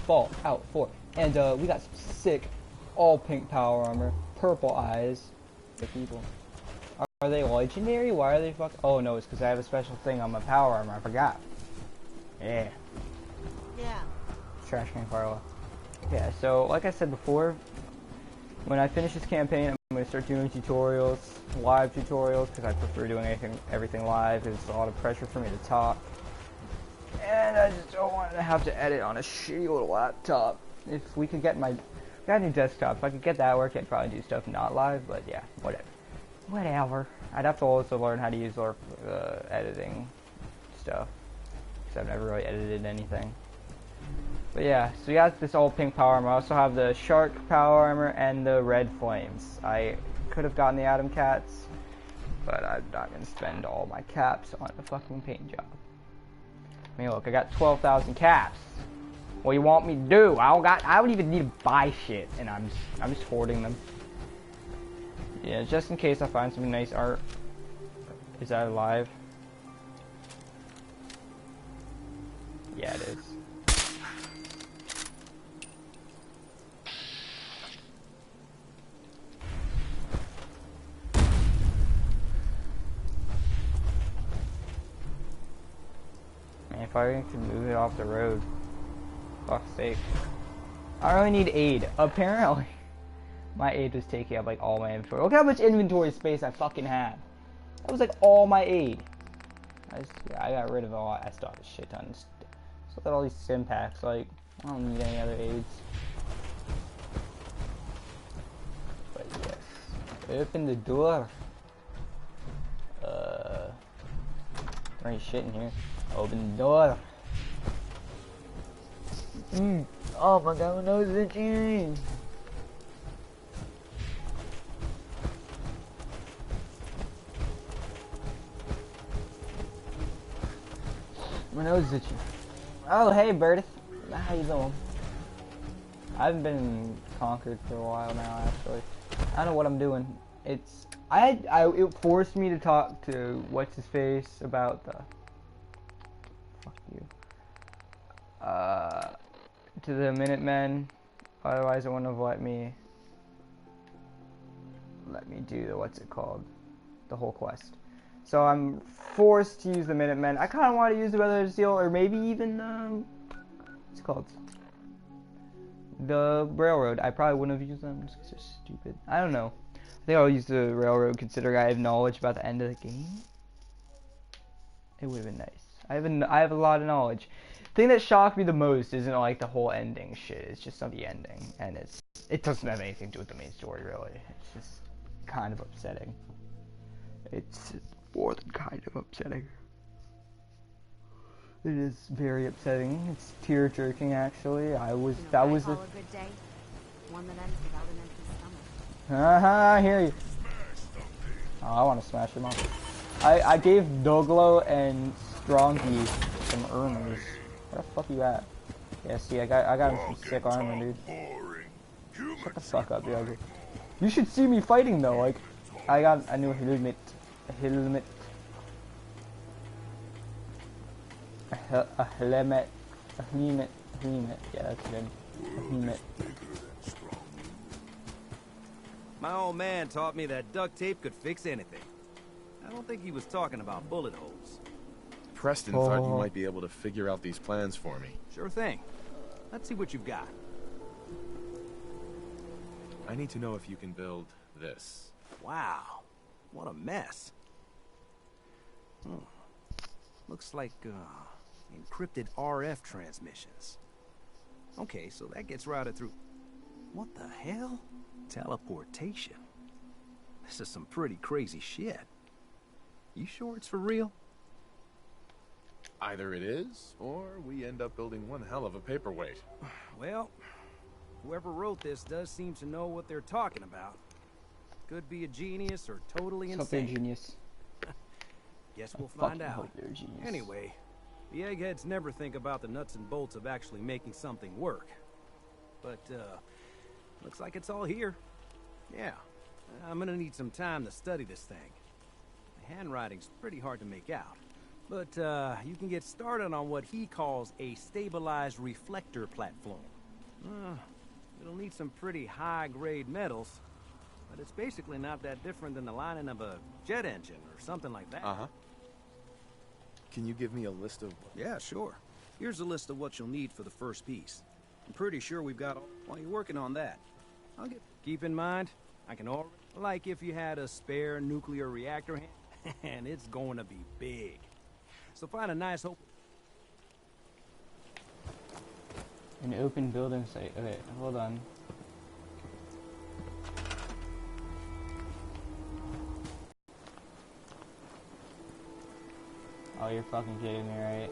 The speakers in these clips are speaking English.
Fallout 4. And we got some sick all pink power armor, purple eyes. The people. Are they legendary? Why are they fuck? Oh no, it's because I have a special thing on my power armor. I forgot. Yeah. Yeah. Trash can Carla. Yeah, so like I said before, when I finish this campaign, I'm going to start doing tutorials, live tutorials, because I prefer doing everything live. It's a lot of pressure for me to talk. And I just don't want to have to edit on a shitty little laptop. If we could get got a new desktop, if I could get that working, I'd probably do stuff not live, but yeah, whatever. Whatever. I'd have to also learn how to use our editing stuff, because I've never really edited anything. But yeah, so we got this all pink power armor. I also have the shark power armor and the red flames. I could have gotten the Atom Cats, but I'm not going to spend all my caps on a fucking paint job. I mean, look, I got 12,000 caps. What do you want me to do? I don't even need to buy shit, and I'm just hoarding them. Yeah, just in case I find some nice art. Is that alive? Yeah, it is. Man, if I can move it off the road. Fuck's sake. I only need aid. Apparently. My aid was taking up like all my inventory. Look how much inventory space I fucking have. That was like all my aid. I got rid of all. I still have a shit ton. Just look at all these sim packs. Like, I don't need any other aids. But yes. Open the door. There ain't shit in here. Open the door. Oh my god, my nose is itching. My nose is itching. Oh, hey, Bertith. How you doing? I haven't been in Concord for a while now, actually. I don't know what I'm doing. It forced me to talk to what's-his-face about the... Fuck you. To the Minutemen. Otherwise, it wouldn't have let me do the, what's it called? The whole quest. So I'm forced to use the Minutemen. I kind of want to use the Weather Seal, or maybe even, what's it called? The Railroad. I probably wouldn't have used them just because they're stupid. I don't know. I think I'll use the Railroad considering I have knowledge about the end of the game. It would have been nice. I have a lot of knowledge. The thing that shocked me the most isn't like the whole ending shit. It's just not the ending, and it doesn't have anything to do with the main story really. It's just kind of upsetting. It's more than kind of upsetting. It is very upsetting. It's tear jerking actually. That was a good day. One that ends without an empty stomach. I hear you. Oh, I want to smash him up. I gave Doglo and Strongy some armors. Where the fuck you at? Yeah, see, I got him some sick armor, dude. Shut the fuck up, Doggo. You should see me fighting though. Like, I got a new helmet. A helmet. Yeah, that's good. A helmet. My old man taught me that duct tape could fix anything. I don't think he was talking about bullet holes. Preston thought you might be able to figure out these plans for me. Sure thing. Let's see what you've got. I need to know if you can build this. Wow. What a mess. Looks like, encrypted RF transmissions. Okay, so that gets routed through... What the hell? Teleportation. This is some pretty crazy shit. You sure it's for real? Either it is, or we end up building one hell of a paperweight. Well, whoever wrote this does seem to know what they're talking about. Could be a genius or totally insane. Something genius. Guess we'll find out. Hope they're a genius. Anyway, the eggheads never think about the nuts and bolts of actually making something work. But, looks like it's all here. Yeah, I'm gonna need some time to study this thing. The handwriting's pretty hard to make out. But, you can get started on what he calls a stabilized reflector platform. It'll need some pretty high-grade metals, but it's basically not that different than the lining of a jet engine or something like that. Uh-huh. Can you give me a list of... Yeah, sure. Here's a list of what you'll need for the first piece. I'm pretty sure we've got all... While you're working on that, Keep in mind, I can already... Like if you had a spare nuclear reactor hand, and it's going to be big. So find a nice open... An open building site. Okay, hold on. Oh, you're fucking kidding me, right?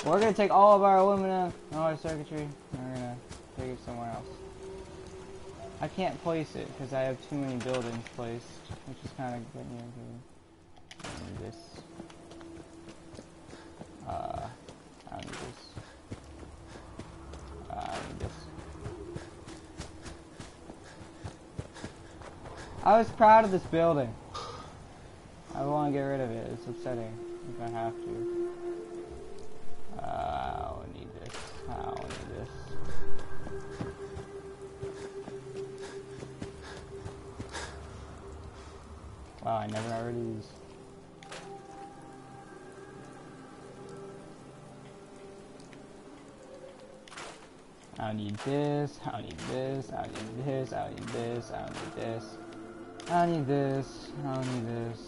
We're gonna take all of our aluminum, all our circuitry, and we're gonna take it somewhere else. I can't place it because I have too many buildings placed, which is kind of getting irritating. I need this. I don't need this. I need this. I was proud of this building. I want to get rid of it. It's upsetting if I have to. I don't need this. I don't need this. Wow, I never got rid of these. I don't need this. I don't need this. I don't need this. I don't need this. I don't need this. I don't need this. I don't need this.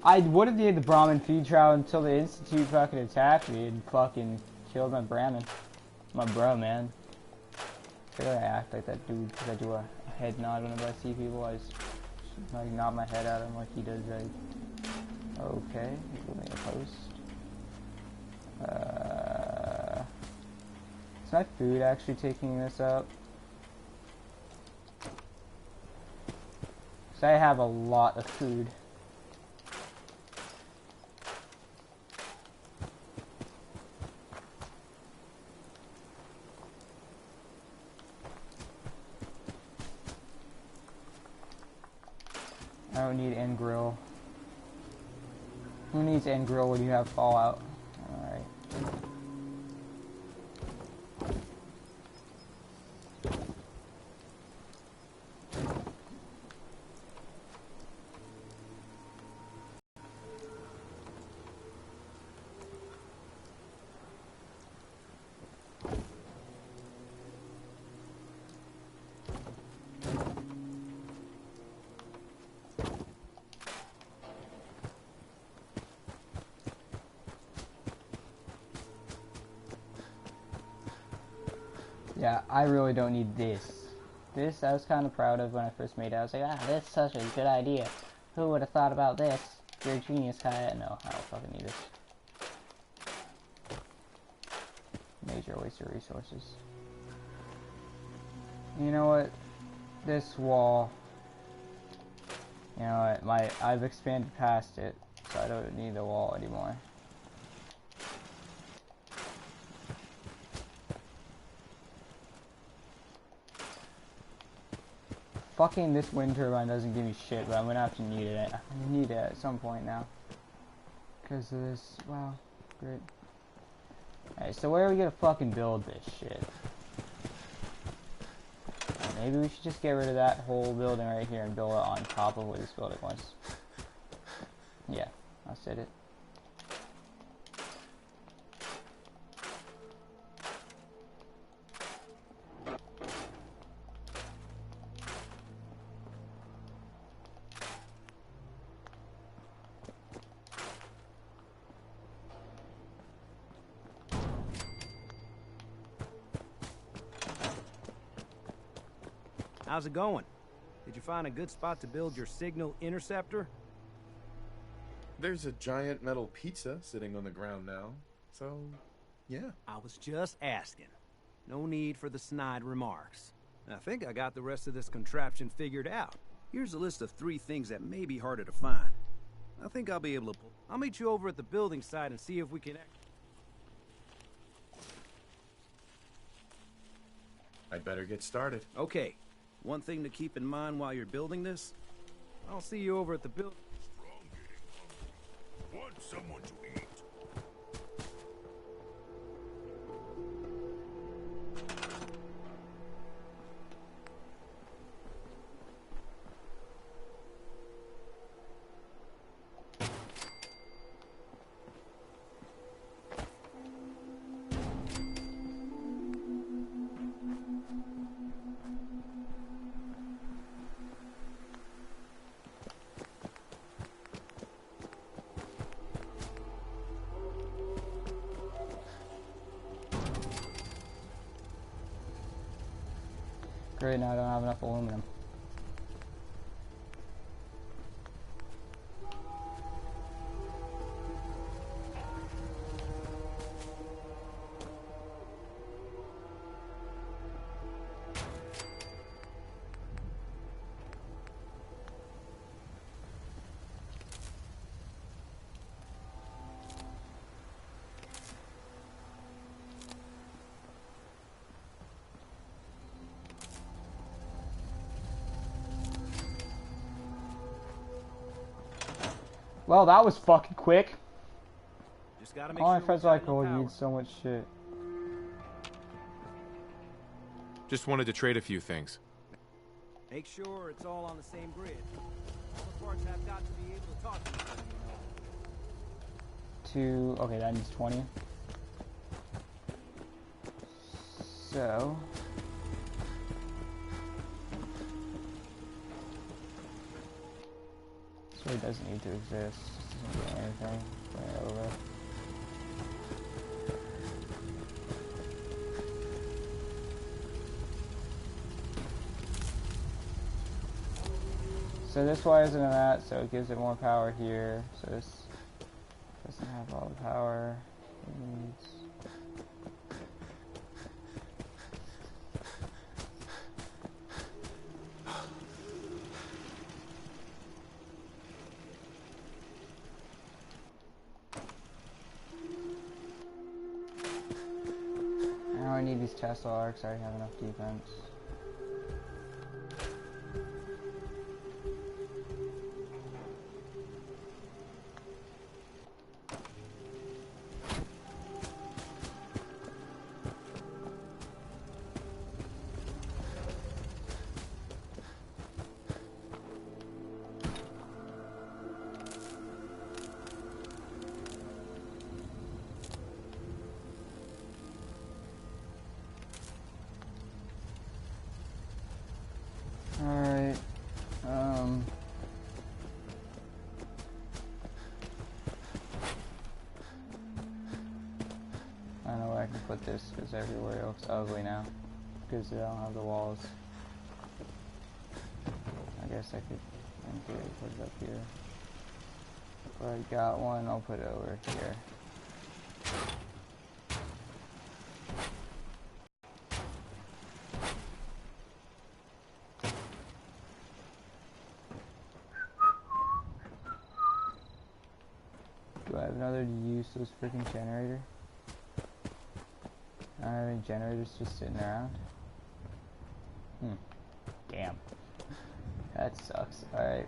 I would have needed the Brahmin feed trial until the Institute fucking attacked me and fucking killed my Brahmin. My bro, man. Why do I act like that dude? Because I do a head nod whenever I see people. I just like nod my head at him like he does. Like, okay, he's building a post. Is my food actually taking this up? Because I have a lot of food. I don't need end grill. Who needs end grill when you have Fallout? Alright. Yeah, I really don't need this. This I was kind of proud of when I first made it. I was like, ah, this is such a good idea. Who would have thought about this? You're a genius, Kaya. No, I don't fucking need this. Major waste of resources. You know what? This wall. You know what? I've expanded past it, so I don't need the wall anymore. Fucking this wind turbine doesn't give me shit, but I'm gonna have to need it. I'm gonna need it at some point now. Because of this. Wow. Great. Alright, so where are we gonna fucking build this shit? Maybe we should just get rid of that whole building right here and build it on top of what this building was. Yeah, I said it. How's it going? Did you find a good spot to build your signal interceptor? There's a giant metal pizza sitting on the ground now. So, yeah. I was just asking. No need for the snide remarks. I think I got the rest of this contraption figured out. Here's a list of 3 things that may be harder to find. I think I'll be able to... I'll meet you over at the building site and see if we can... I'd better get started. Okay. One thing to keep in mind while you're building this, I'll see you over at the building. someone to eat. Great, now I don't have enough aluminum. Well, that was fucking quick. Just gotta make All my sure friends we've are got like, oh, enough you power. need so much shit. Just wanted to trade a few things. Make sure it's all on the same grid. All the parts have got to be able to talk to each other, you know. Okay, that needs 20. So... So it doesn't need to exist. Just doesn't do anything. Bring it over. So this wires into that, so it gives it more power here. So this doesn't have all the power it needs. Now I need these Tesla arcs, I already have enough defense. Alright, I don't know where I can put this, because everywhere looks ugly now, because I don't have the walls. I guess I could, in theory, put it up here. If I got one, I'll put it over here. Do I have another useless freaking generator? I don't have any generators just sitting around. Damn. That sucks. Alright.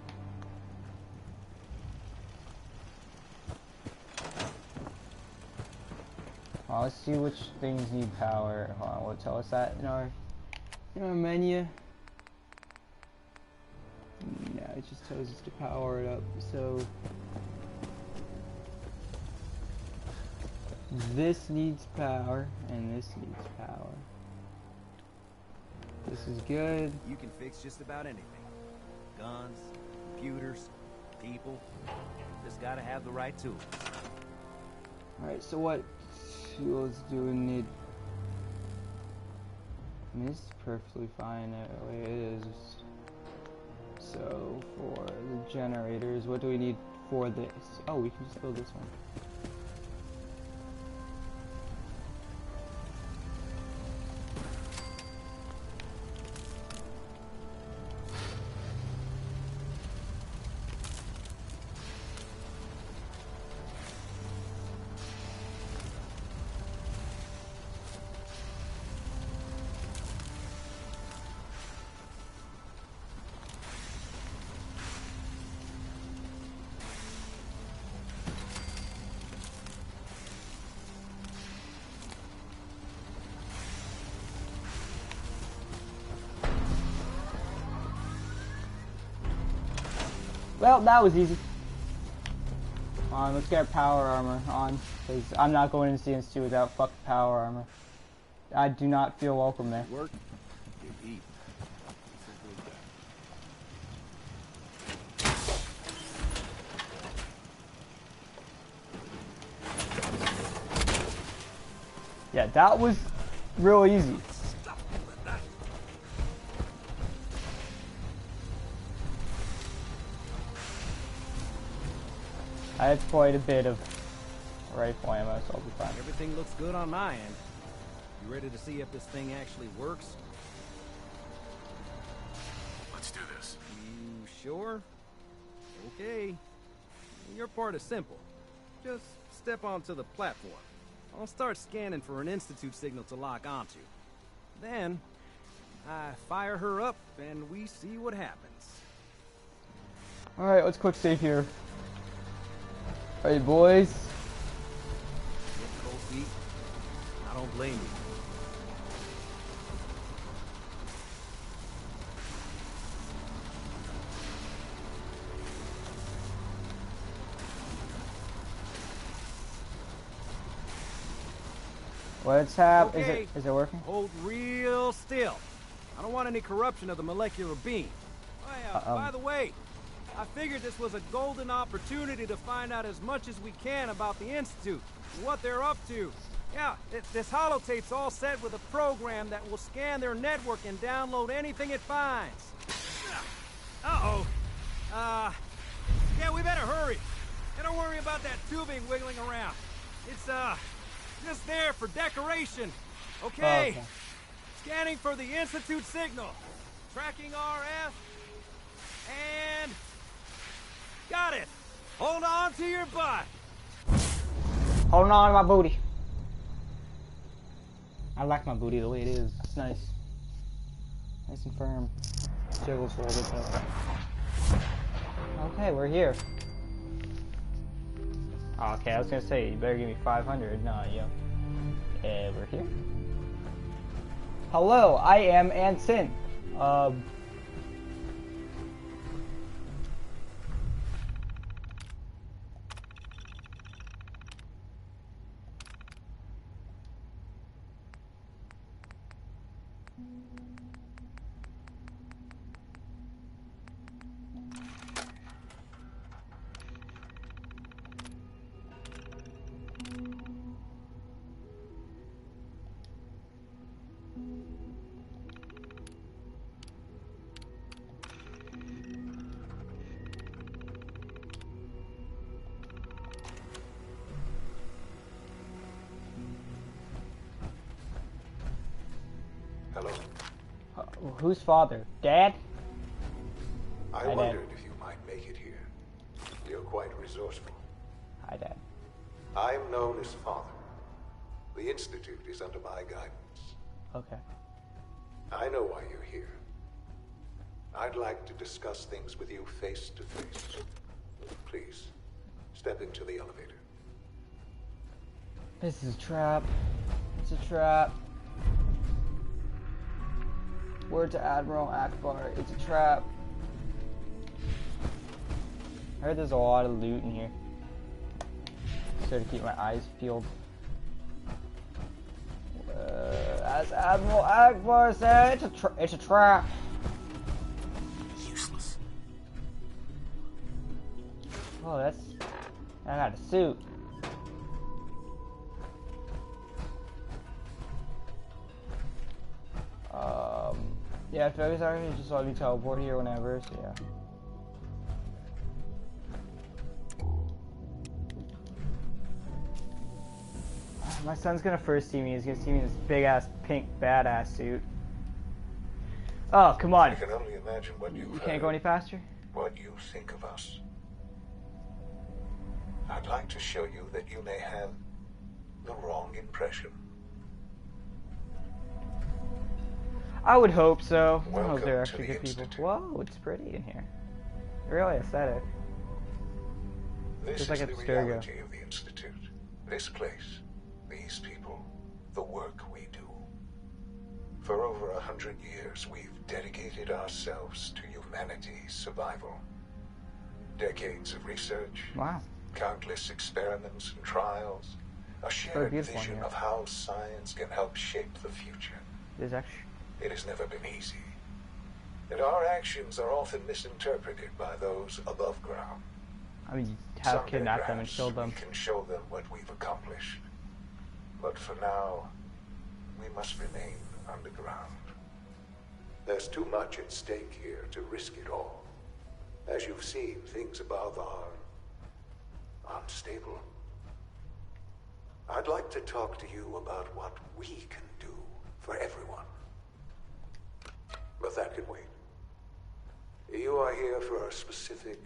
Well, let's see which things need power. Hold on, will it tell us that in our menu? No, it just tells us to power it up. So this needs power, and this needs power. This is good. You can fix just about anything. Guns, computers, people. Just gotta have the right tools. Alright, so what tools do we need? I mean, this is perfectly fine the way it is. So, for the generators, what do we need for this? Oh, we can just build this one. Well, that was easy. Let's get power armor on, because I'm not going into the Institute without fucking power armor. I do not feel welcome there. Work. You eat. Yeah, that was real easy. I have quite a bit of rifle ammo, so I'll be fine. Everything looks good on my end. You ready to see if this thing actually works? Let's do this. You sure? Okay. Your part is simple. Just step onto the platform. I'll start scanning for an Institute signal to lock onto. Then, I fire her up and we see what happens. Alright, let's quick save here. Alright, boys. Get cold feet. I don't blame you. What's hap? Okay. Is it working? Hold real still. I don't want any corruption of the molecular beam. Oh, yeah, by the way, I figured this was a golden opportunity to find out as much as we can about the Institute, and what they're up to. Yeah, this holotape's all set with a program that will scan their network and download anything it finds. Uh-oh. Yeah, we better hurry. And don't worry about that tubing wiggling around. It's, just there for decoration. Okay. Okay. Scanning for the Institute signal. Tracking RF. And... got it. Hold on to your butt. Holding on to my booty. I like my booty the way it is. It's nice. Nice and firm. Jiggles a little bit though. Okay, we're here. Okay, I was gonna say, you better give me 500. No, yo. We're here. Hello, I am Anson. Hello. Whose father? Dad? I Hi, Dad. wondered if you might make it here. You're quite resourceful. Hi, Dad. I'm known as Father. The Institute is under my guidance. Okay. I know why you're here. I'd like to discuss things with you face to face. Please, step into the elevator. This is a trap. It's a trap. Word to Admiral Akbar. It's a trap. I heard there's a lot of loot in here. So to keep my eyes peeled. As Admiral Akbar said, it's a trap. Useless. Oh, I got a suit. Yeah, if I was actually just let me teleport here whenever, so yeah. My son's gonna first see me. He's gonna see me in this big ass pink badass suit. Oh, come on. I can only imagine what You you've can't heard, go any faster? what you think of us. I'd like to show you that you may have the wrong impression. I would hope so. I hope Welcome they're to actually the good people. Institute. Whoa, it's pretty in here. Really aesthetic. This Just is like the at Sturgo. reality of the Institute. This place, these people, the work we do. For over 100 years, we've dedicated ourselves to humanity's survival. Decades of research, Wow. countless experiments and trials, a Very shared beautiful in vision here. of how science can help shape the future. There's actually. It has never been easy, and our actions are often misinterpreted by those above ground. I mean, you have Someday, kidnapped them and perhaps, killed them. we can show them what we've accomplished. But for now, we must remain underground. There's too much at stake here to risk it all. As you've seen, things above are unstable. I'd like to talk to you about what we can do for everyone. But that can wait. You are here for a specific,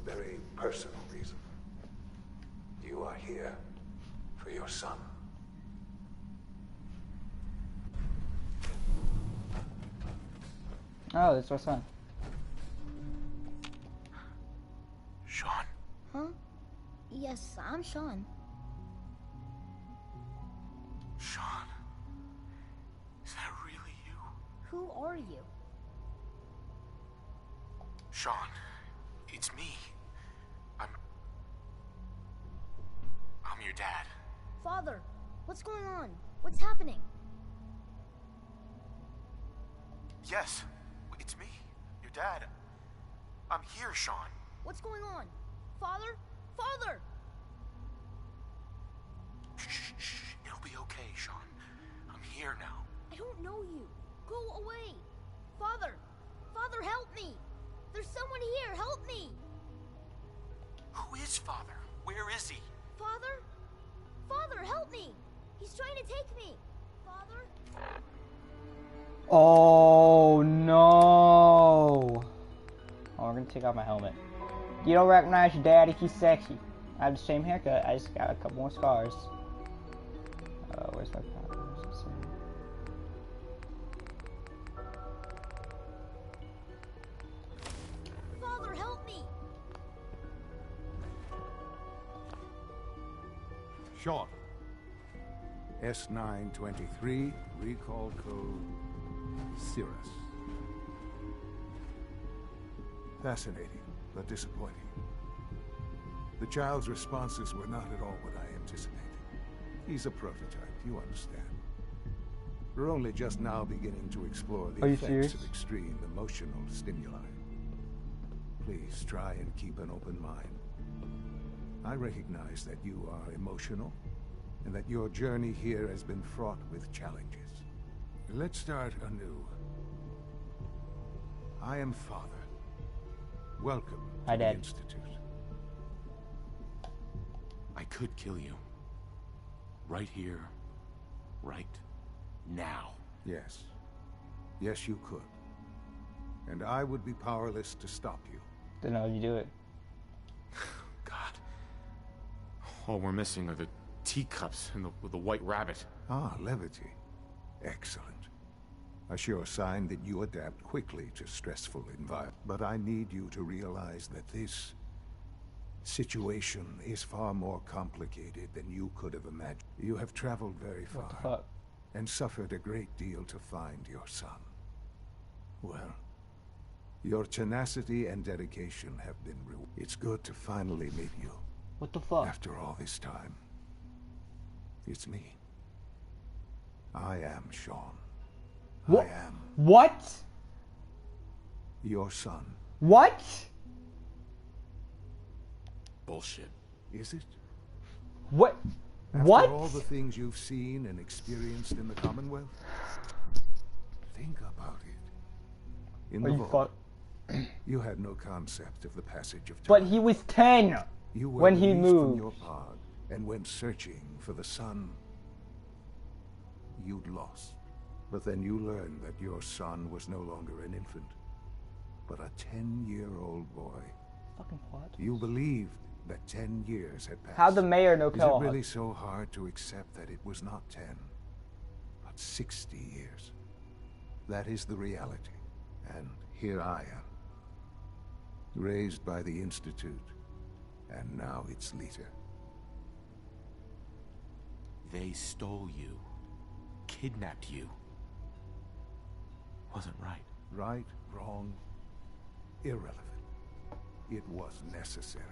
very personal reason. You are here for your son. Oh, it's my son. Sean, Huh? Yes, I'm Sean. Sean, is that really you? Who are you? Sean, it's me. I'm your dad. Father, what's going on? What's happening? Yes, it's me, your dad. I'm here, Sean. What's going on? Father? Father! Shh, it'll be okay, Sean. I'm here now. I don't know you. Go away. Father! Father, help me! There's someone here. Help me! Who is Father? Where is he? Father? Father, help me! He's trying to take me. Father? Oh no! Oh, we're gonna take off my helmet. You don't recognize your daddy? He's sexy. I have the same haircut. I just got a couple more scars. Where's my power? Father, help me! Sean. S923, recall code Cirrus. Fascinating, but disappointing. The child's responses were not at all what I anticipated. He's a prototype, you understand. We're only just now beginning to explore the Are you effects serious? of extreme emotional stimuli. Please try and keep an open mind. I recognize that you are emotional, and that your journey here has been fraught with challenges. Let's start anew. I am Father. Welcome Hi, to the Dad. Institute. I could kill you. Right here. Right now. Yes. Yes, you could. And I would be powerless to stop you. Didn't know how you do it. God. All we're missing are the teacups and the white rabbit. Ah, levity. Excellent. A sure sign that you adapt quickly to stressful environments. But I need you to realize that this situation is far more complicated than you could have imagined. You have traveled very What the far fuck? and suffered a great deal to find your son. Well, your tenacity and dedication have been rewarded. It's good to finally meet you. What the fuck? After all this time, it's me. I am Sean. What? I am What? your son. What? Bullshit. Is it? What? After What? all the things you've seen and experienced in the Commonwealth? Think about it. In Are the you vault, fuck? you had no concept of the passage of time. But he was 10 You were when he released from moved. your pod and went searching for the son you'd lost. But then you learned that your son was no longer an infant, but a 10-year-old boy. Fucking what? You believed that 10 years had passed. How'd the mayor know Is it Kellogg? really so hard to accept that it was not 10, but 60 years? That is the reality. And here I am, raised by the Institute, and now its leader. They stole you. Kidnapped you. Wasn't right. Right, wrong, irrelevant. it was necessary.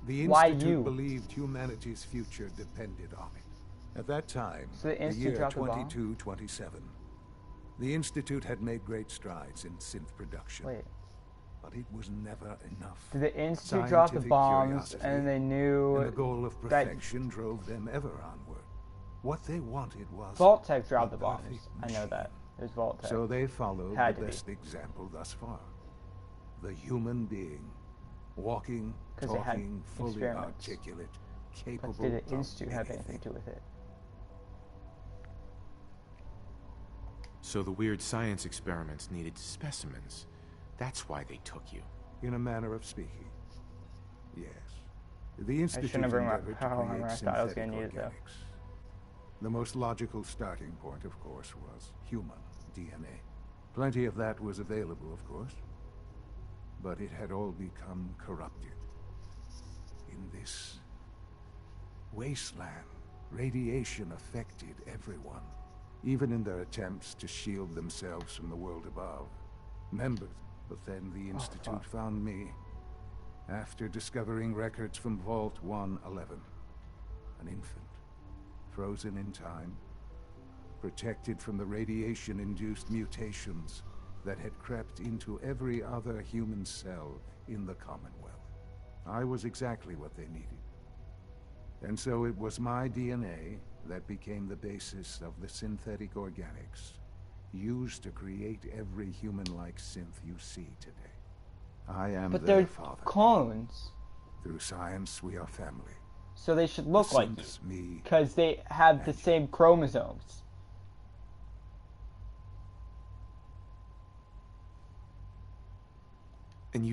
The Why Institute you? believed humanity's future depended on it. At that time, So the the Institute year dropped the bomb? 2227, the Institute had made great strides in synth production. Wait. But it was never enough. Did the Institute drop the Scientific bombs curiosity and they knew and the goal of that perfection drove them ever onward. What they wanted was Vault-Tec dropped the a bombs? perfect I know machine. that. It was Vault-Tec. So they followed Had the to be. best example thus far. The human being, walking, 'Cause they had talking, fully experiments. articulate, But capable did the of Institute have anything anything. to do with it? So the weird science experiments needed specimens. That's why they took you. In a manner of speaking. Yes. The Institute shouldn't have brought my endeavored to power create armor. I thought I was synthetic gonna need it, though. organics. The most logical starting point, of course, was human DNA. Plenty of that was available, of course. But it had all become corrupted. In this wasteland, radiation affected everyone, even in their attempts to shield themselves from the world above. Members, but then the Institute found me after discovering records from Vault 111. An infant, frozen in time, protected from the radiation-induced mutations that had crept into every other human cell in the Commonwealth. I was exactly what they needed. And so it was my DNA that became the basis of the synthetic organics used to create every human-like synth you see today. I am But their they're father. clones, Through science, we are family. so they should look The like you. synths, me, Because they have the and you. same chromosomes. And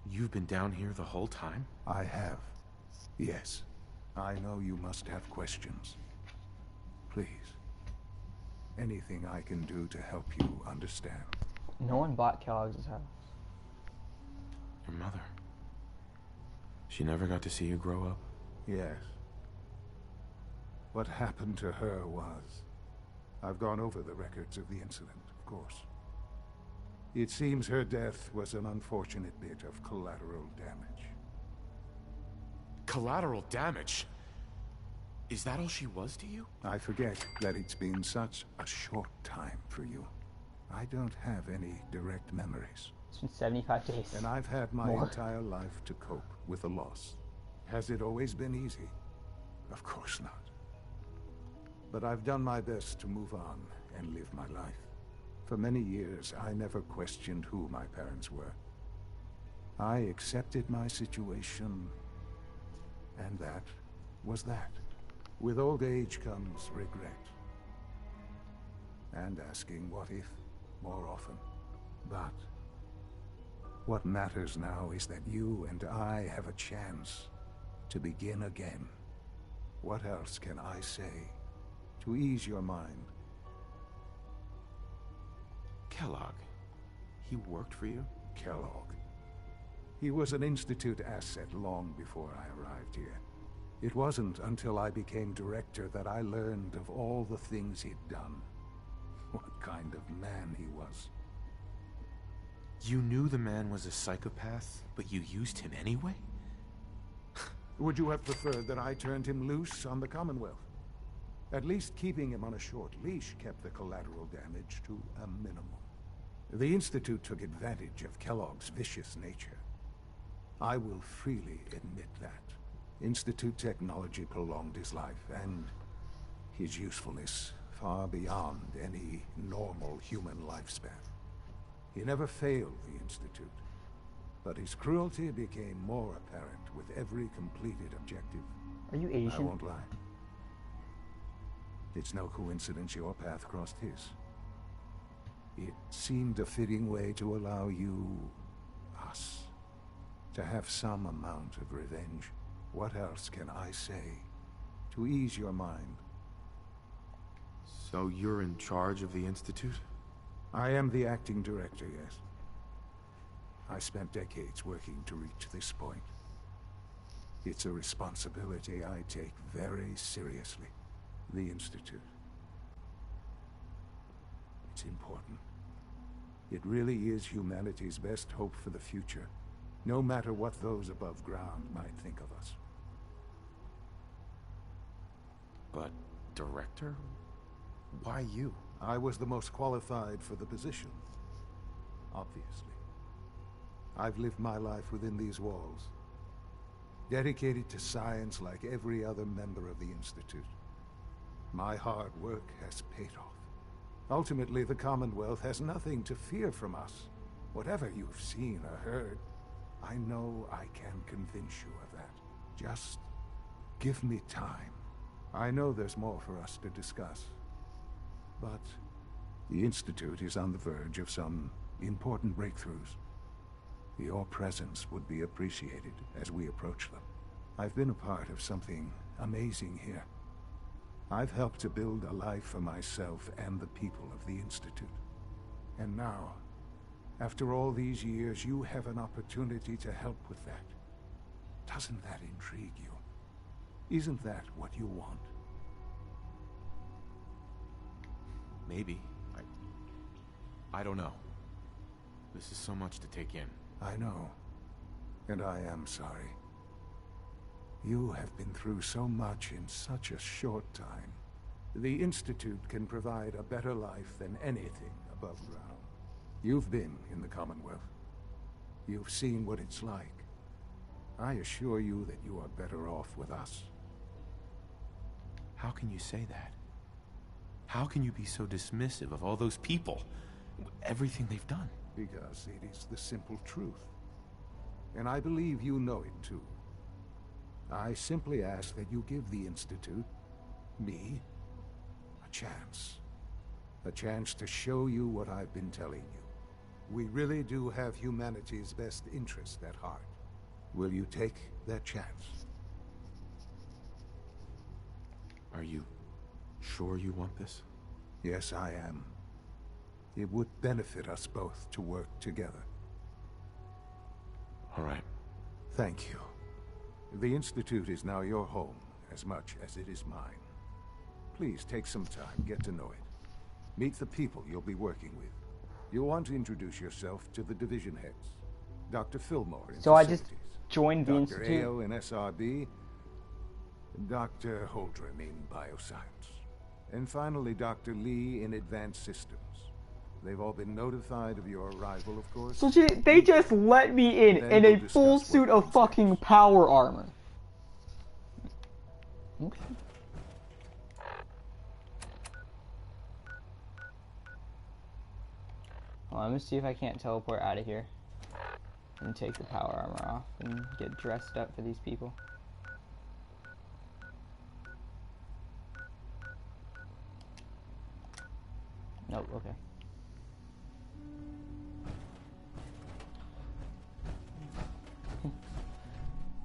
you've been down here the whole time? I have. Yes. I know you must have questions. Please. Anything I can do to help you understand. No one bought Kellogg's house. Your mother. She never got to see you grow up? Yes. What happened to her was... I've gone over the records of the incident, of course. It seems her death was an unfortunate bit of collateral damage. Collateral damage? Is that all she was to you? I forget that it's been such a short time for you. I don't have any direct memories. It's been 75 days. And I've had my More. entire life to cope with the loss. Has it always been easy? Of course not. But I've done my best to move on and live my life. For many years, I never questioned who my parents were. I accepted my situation, and that was that. With old age comes regret. And asking what if more often. But what matters now is that you and I have a chance to begin again. What else can I say to ease your mind? Kellogg. He worked for you? Kellogg. He was an Institute asset long before I arrived here. It wasn't until I became director that I learned of all the things he'd done. What kind of man he was. You knew the man was a psychopath, but you used him anyway? Would you have preferred that I turned him loose on the Commonwealth? At least keeping him on a short leash kept the collateral damage to a minimum. The Institute took advantage of Kellogg's vicious nature. I will freely admit that. Institute technology prolonged his life, and his usefulness far beyond any normal human lifespan. He never failed the Institute, but his cruelty became more apparent with every completed objective. Are you I Asian? won't lie. It's no coincidence your path crossed his. It seemed a fitting way to allow you, us, to have some amount of revenge. What else can I say to ease your mind? So you're in charge of the Institute? I am the acting director, yes. I spent decades working to reach this point. It's a responsibility I take very seriously. The Institute. It's important. It really is humanity's best hope for the future. no matter what those above ground might think of us. But, Director? Why you? I was the most qualified for the position, obviously. I've lived my life within these walls, dedicated to science like every other member of the Institute. My hard work has paid off. Ultimately, the Commonwealth has nothing to fear from us. Whatever you've seen or heard, I know I can convince you of that. Just give me time. I know there's more for us to discuss. But the Institute is on the verge of some important breakthroughs. Your presence would be appreciated as we approach them. I've been a part of something amazing here. I've helped to build a life for myself and the people of the Institute. And now, after all these years, you have an opportunity to help with that. Doesn't that intrigue you? Isn't that what you want? Maybe. I don't know. This is so much to take in. I know. And I am sorry. You have been through so much in such a short time. The Institute can provide a better life than anything above ground. You've been in the Commonwealth. You've seen what it's like. I assure you that you are better off with us. How can you say that? How can you be so dismissive of all those people? Everything they've done? Because it is the simple truth. And I believe you know it too. I simply ask that you give the Institute, me, a chance. A chance to show you what I've been telling you. We really do have humanity's best interest at heart. Will you take that chance? Are you sure you want this? Yes, I am. It would benefit us both to work together. All right. Thank you. The Institute is now your home, as much as it is mine. Please take some time, get to know it. Meet the people you'll be working with. You'll want to introduce yourself to the division heads. Dr. Fillmore in So I facilities. just joined the Dr. Institute. Ayo in SRB. Dr. Holdren in bioscience. And finally, Dr. Lee in advanced systems. They've all been notified of your arrival, of course. So they just let me in Then a we'll full discuss suit what of comes fucking next. power armor. Okay. Well, let me see if I can't teleport out of here and take the power armor off and get dressed up for these people. Nope, okay.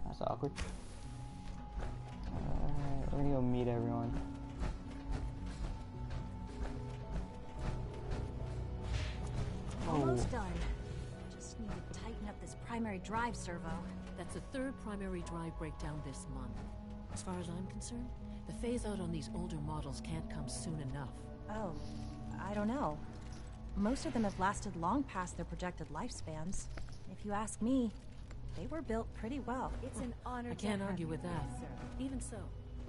That's awkward. Alright, we're gonna go meet everyone. Almost done. Just need to tighten up this primary drive servo. That's the third primary drive breakdown this month. As far as I'm concerned, the phase out on these older models can't come soon enough. Oh, I don't know. Most of them have lasted long past their projected lifespans. If you ask me, they were built pretty well. It's an honor I can't argue with that. Even so,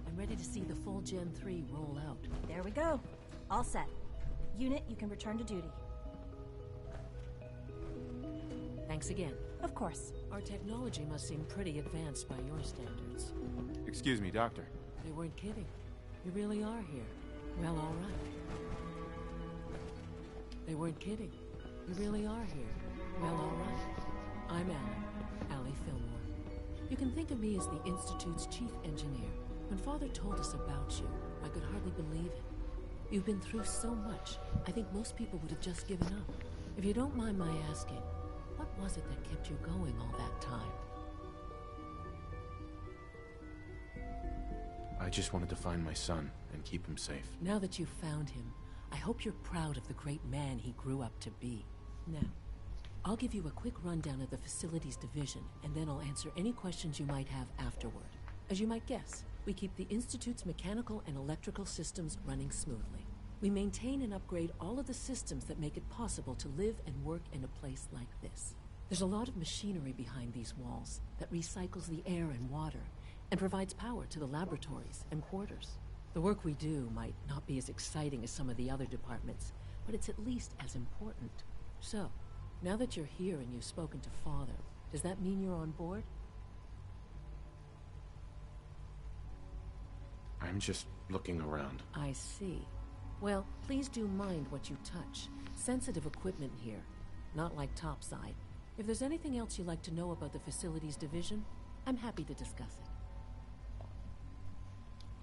I'm ready to see the full Gen 3 roll out. There we go. All set. Unit, you can return to duty. Thanks again. Of course. Our technology must seem pretty advanced by your standards. Excuse me, Doctor. They weren't kidding. You really are here. Well, all right. They weren't kidding. You really are here. Well, all right. I'm Allie Fillmore. You can think of me as the Institute's chief engineer. When Father told us about you, I could hardly believe it. You've been through so much, I think most people would have just given up. If you don't mind my asking, what was it that kept you going all that time? I just wanted to find my son and keep him safe. Now that you've found him, I hope you're proud of the great man he grew up to be. Now, I'll give you a quick rundown of the facilities division, and then I'll answer any questions you might have afterward. As you might guess, we keep the Institute's mechanical and electrical systems running smoothly. We maintain and upgrade all of the systems that make it possible to live and work in a place like this. There's a lot of machinery behind these walls that recycles the air and water and provides power to the laboratories and quarters. The work we do might not be as exciting as some of the other departments, but it's at least as important. So, now that you're here and you've spoken to Father, does that mean you're on board? I'm just looking around. I see. Well, please do mind what you touch. Sensitive equipment here, not like topside. If there's anything else you'd like to know about the facilities division, I'm happy to discuss it.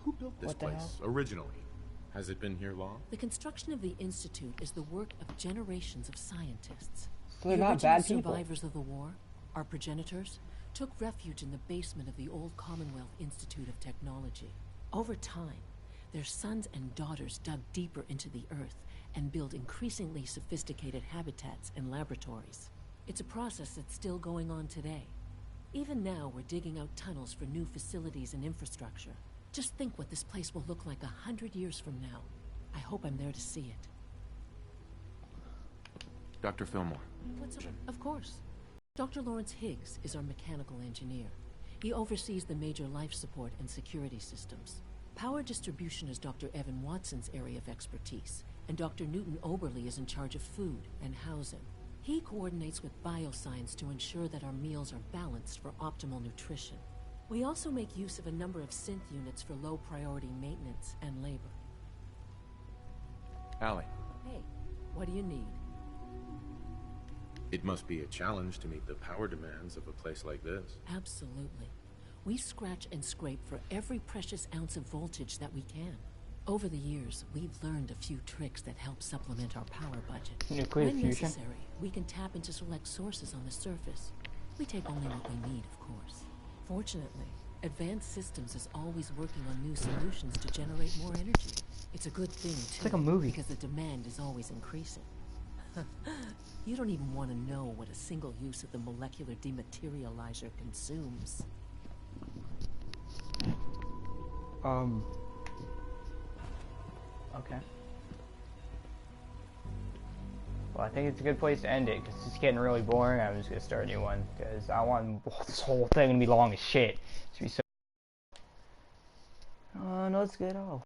Who built this What the place originally? Has it been here long? The construction of the Institute is the work of generations of scientists. So they're The not original bad people. survivors of the war, our progenitors, took refuge in the basement of the old Commonwealth Institute of Technology. Over time, their sons and daughters dug deeper into the earth and built increasingly sophisticated habitats and laboratories. It's a process that's still going on today. Even now, we're digging out tunnels for new facilities and infrastructure. Just think what this place will look like 100 years from now. I hope I'm there to see it. Dr. Fillmore. Of course. Dr. Lawrence Higgs is our mechanical engineer. He oversees the major life support and security systems. Power distribution is Dr. Evan Watson's area of expertise, and Dr. Newton Oberly is in charge of food and housing. He coordinates with bioscience to ensure that our meals are balanced for optimal nutrition. We also make use of a number of synth units for low-priority maintenance and labor. Allie. Hey, what do you need? It must be a challenge to meet the power demands of a place like this. Absolutely. We scratch and scrape for every precious ounce of voltage that we can. Over the years, we've learned a few tricks that help supplement our power budget. Nuclear When fusion? necessary, we can tap into select sources on the surface. We take only what we need, of course. Fortunately, Advanced Systems is always working on new solutions to generate more energy. It's a good thing, too. It's like a movie. Because the demand is always increasing. You don't even want to know what a single use of the molecular dematerializer consumes. Okay. Well, I think it's a good place to end it, because it's getting really boring. I'm just going to start a new one, because I want this whole thing to be long as shit. It's be so... no, let's get off.